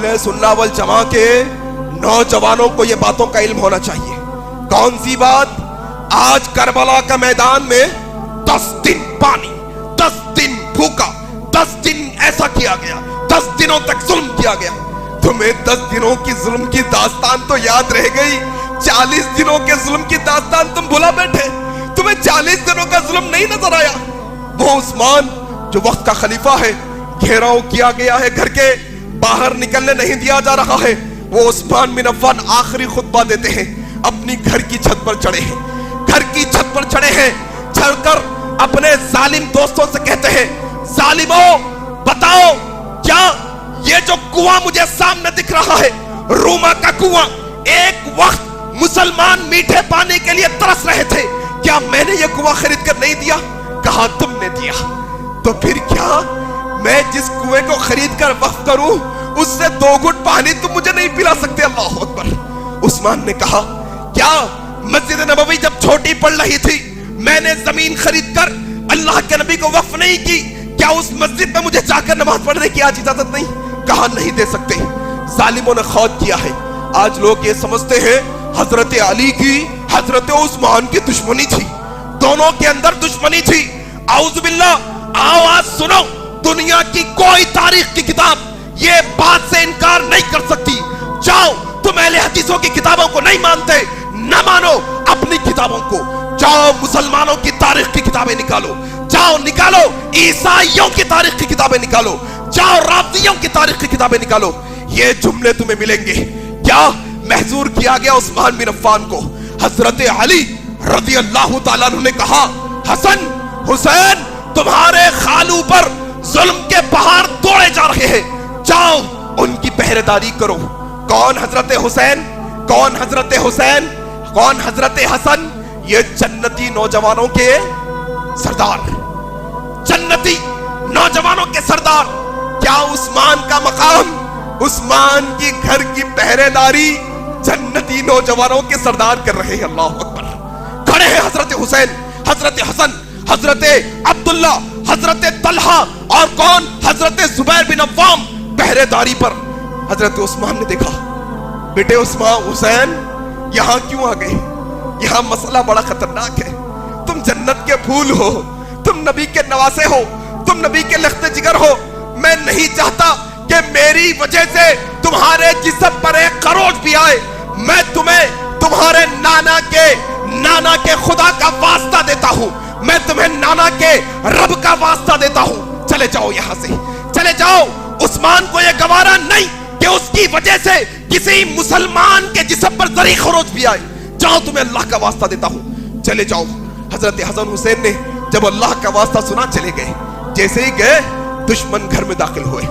अहले सुन्ना वल जमा के नौजवानों को ये बातों का इल्म होना चाहिए। कौन सी बात? आज करबला का मैदान में 10 दिन पानी, 10 दिन भूखा, 10 दिन ऐसा किया गया, 10 दिनों तक जुल्म किया गया। तुम्हें 10 दिनों की जुल्म की दास्तान तो याद रह गई, 40 दिनों के जुल्म की दास्तान तुम भुला बैठे। तुम्हें 40 दिनों का जुल्म नहीं नजर आया। वो उस्मान जो वक्त का खलीफा है, घेराव किया गया है, घर के बाहर निकलने नहीं दिया जा रहा है, वो उस्मान बिन अफ़्फ़ान आखिरी खुतबा देते हैं, अपनी घर की छत पर चढ़े हैं, घर की छत पर चढ़े हैं, चढ़कर अपने जालिम दोस्तों से कहते हैं, जालिमों बताओ क्या ये जो कुआं मुझे सामने दिख रहा है, रूमा का कुआं, एक वक्त मुसलमान मीठे पानी के लिए तरस रहे थे, क्या मैंने ये कुआं खरीद कर नहीं दिया? कहा तुमने दिया। तो फिर क्या मैं जिस कुएं को खरीद कर वक्फ करूं उससे 2 घुट पानी तुम मुझे नहीं पिला सकते? अल्लाह अकबर। उस्मान ने कहा क्या मस्जिद नबवी जब छोटी पड़ रही थी मैंने जमीन खरीद कर अल्लाह के नबी को वक्फ नहीं की? क्या उस मस्जिद में मुझे जाकर नमाज पढ़ने की आज इजाजत नहीं? कहा नहीं दे सकते। जालिमों ने खौद किया है। आज लोग ये समझते हैं हजरत अली की हजरत उस्मान की दुश्मनी थी, दोनों के अंदर दुश्मनी थी। आउज़ बिल्लाह। आवाज सुनो, दुनिया की कोई तारीख की किताब ये बात से इनकार नहीं कर सकती। जाओ, तुम अहले हदीसों की किताबों को नहीं मानते, न मानो अपनी किताबों को। जाओ मुसलमानों की तारीख की किताबें निकालो, जाओ निकालो ईसाइयों की तारीख की किताबें निकालो, जाओ राफिदियों की तारीख की किताबें निकालो, ये जुमले तुम्हें मिलेंगे। क्या महजूर किया गया उस्मान बिन अफ़्फ़ान को? हजरत अली रज़ी अल्लाह ताला अन्हु ने कहा, हसन हुसैन तुम्हारे खालू पर जुल्म के पहाड़ तोड़े जा रहे हैं, जाओ उनकी पहरेदारी करो। कौन हजरत हुसैन, कौन हजरत हुसैन, कौन हजरत हसन? ये जन्नती नौजवानों के सरदार, जन्नती नौजवानों के सरदार। क्या उस्मान का मकाम, उस्मान की घर की पहरेदारी जन्नती नौजवानों के सरदार कर रहे हैं। अल्लाह अकबर। खड़े हैं हजरत हुसैन, हजरत हसन, हजरत अब्दुल्ला, हजरत तलहा और कौन? हजरत जुबैर बिन अव्वाम पहरेदारी पर। हजरत उस्मान ने देखा, बेटे उस्मान, हुसैन यहां क्यों आ गए? यहां मसला बड़ा खतरनाक है। तुम जन्नत के फूल हो, तुम नबी के नवासे हो, तुम नबी के लख्ते जिगर हो। मैं नहीं चाहता कि मेरी वजह से तुम्हारे जिस्म पर एक खरोच भी आए। मैं तुम्हें तुम्हारे नाना के खुदा का वास्ता देता हूं, मैं तुम्हें नाना के रब का वास्ता देता हूं। चले जाओ यहां से, चले जाओ। उस्मान को यह गवारा नहीं कि उसकी वजह से किसी मुसलमान के जिस्म पर जरी खरोच भी आए। जाओ, तुम्हें अल्लाह का वास्ता देता हूं, चले जाओ। हजरत हसन हुसैन ने जब अल्लाह का वास्ता सुना चले गए। जैसे ही गए दुश्मन घर में दाखिल हुए।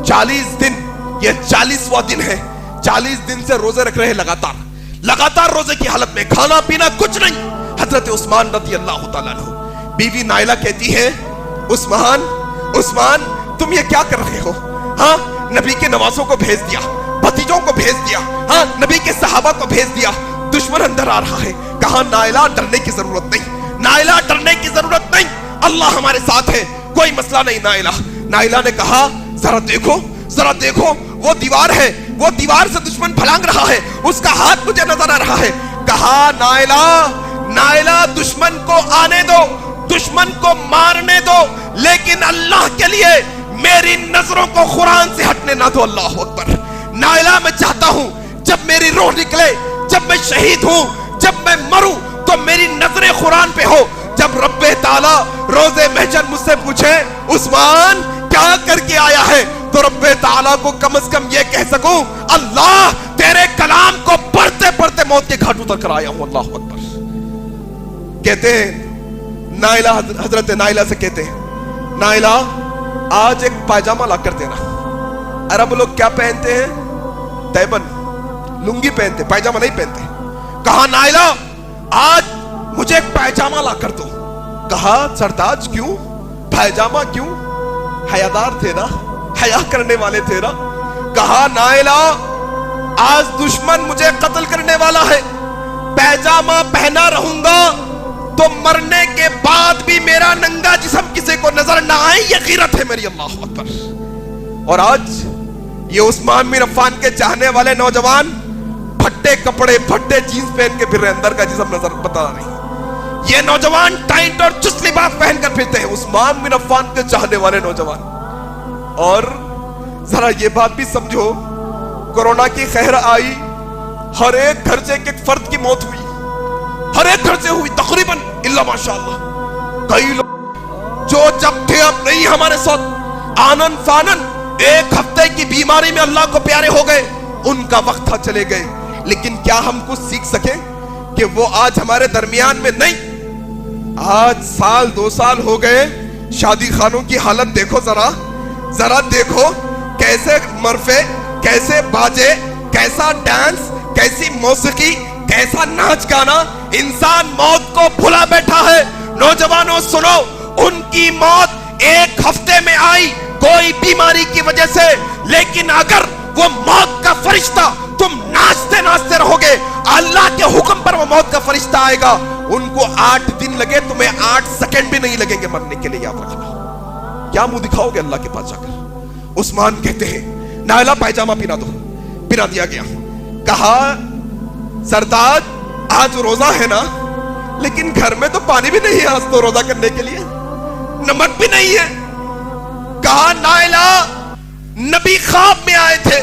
40 दिन, ये 40वां दिन है, 40 दिन से रोजे रख रहे हैं, लगातार रोजे की हालत में, खाना पीना कुछ नहीं। हजरत उस्मान रज़ी अल्लाह ताला अन्हु, बीवी नाइला कहती है, उस्मान तुम ये क्या कर रहे हो? हाँ, नबी के नवासों को भेज दिया, भतीजों को भेज दिया, हाँ नबी के सहाबा को भेज दिया, दुश्मन अंदर आ रहा है। कहा नाइला डरने की जरूरत नहीं, नाइला डरने की जरूरत नहीं, अल्लाह हमारे साथ है, कोई मसला नहीं। नाइला ने कहा जरा देखो वो दीवार है, वो दीवार से दुश्मन फलांग रहा है, उसका हाथ मुझे नजर आ रहा है। कहा नाइला दुश्मन को आने दो, दुश्मन को मारने दो, लेकिन अल्लाह के लिए मेरी नजरों को कुरान से हटने ना दो। अल्लाह अकबर। नाइला, मैं चाहता हूं जब मेरी रूह निकले, जब मैं शहीद हूं, जब मैं मरूं, तो मेरी नजरें कुरान पे हो। जब रब्बे ताला रोजे महशर मुझसे पूछे उस्मान क्या करके आया है, तो रब्बे ताला को कम से कम ये कह सकूं, अल्लाह तेरे कलाम को पढ़ते पढ़ते मौत के घाट उतर कर आया हूं। अल्लाह अकबर। कहते हैं नाइला, हजरत नाइला से कहते हैं, नाइला आज एक पायजामा ला कर देना। अरब लोग क्या पहनते हैं? तैबन, लुंगी पहनते, पायजामा नहीं पहनते। कहा नाइला आज मुझे एक पायजामा ला कर दो। कहा सरताज क्यों, पायजामा क्यों? हयादार थे ना, हया करने वाले थे ना। कहा नाइला आज दुश्मन मुझे कत्ल करने वाला है, पैजामा पहना रहूंगा तो मरने के बाद भी मेरा नंगा जिस्म किसी को नजर ना आए, ये गीरत है मेरी। अल्लाह अकबर। और आज یہ عثمان بن عفان کے چاہنے والے نوجوان پھٹے کپڑے پھٹے جینز پہن کے پھر رہے, اندر کا جسم نظر بتا نہیں. یہ نوجوان ٹائٹ اور چست لباس پہن کر پھرتے ہیں, عثمان بن عفان کے چاہنے والے نوجوان. اور ذرا یہ بات بھی سمجھو, کورونا کی قہر آئی, ہر ایک گھر سے ایک فرد کی موت ہوئی, ہر ایک گھر سے ہوئی تقریباً الا ماشاءاللہ. کئی لوگ جو جب تھے اب نہیں ہمارے ساتھ, آنن فانن ایک ہفتے کی بیماری میں اللہ کو پیارے ہو گئے, ان کا وقت تھا چلے گئے. لیکن کیا ہم کچھ سیکھ سکے کہ وہ آج ہمارے درمیان میں نہیں؟ آج سال 2 سال ہو گئے, شادی خانوں کی حالت دیکھو, ذرا دیکھو کیسے مرفے, کیسے باجے, کیسا ڈانس, کیسی موسیقی, کیسا ناچ گانا. انسان موت کو بھلا بیٹھا ہے. نوجوانوں سنو, ان کی موت ایک ہفتے میں آئی کوئی بیماری کی وجہ سے, لیکن اگر وہ موت کا فرشتہ تم ناچتے ناچتے رہو گے, اللہ کے حکم پر وہ موت کا فرشتہ آئے گا. ان کو 8 دن لگے, تمہیں 8 سیکنڈ بھی نہیں لگیں گے مرنے کے لیے, یاد رکھنا. کیا منہ دکھاؤ گے اللہ کے پاس جا کر؟ عثمان کہتے ہیں نائلہ پائجامہ پہنا دو, پہنا دیا گیا. کہا سردار آج روزہ ہے نا, لیکن گھر میں تو پانی بھی نہیں ہے آج تو روزہ کرنے کے لیے, نمک بھی نہیں ہے. کہا نائلہ نبی خواب میں آئے تھے.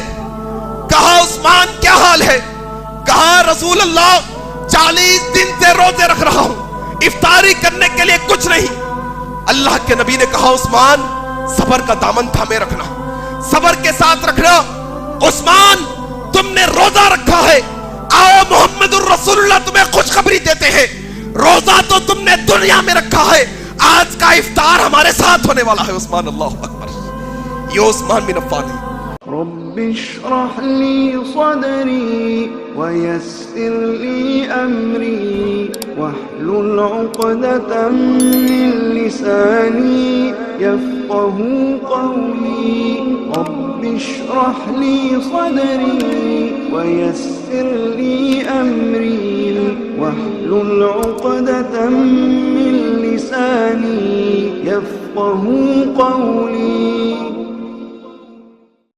کہا عثمان کیا حال ہے؟ کہا رسول اللہ 40 دن سے روزے رکھ رہا ہوں, افطاری کرنے کے لیے کچھ نہیں. اللہ کے نبی نے کہا عثمان صبر کا دامن تھامے رکھنا, صبر کے ساتھ رکھنا. عثمان تم نے روزہ رکھا ہے, آؤ محمد الرسول اللہ تمہیں خوشخبری دیتے ہیں. روزہ تو تم نے دنیا میں رکھا ہے, آج کا افطار ہمارے ساتھ ہونے والا ہے. عثمان, اللہ اکبر, یہ عثمان بن عفان ہے. رب اشرح لي صدري ويسر لي أمري واحلل عقدة من لساني يفقه قولي. رب اشرح لي صدري ويسر لي أمري واحلل عقدة من لساني يفقه قولي.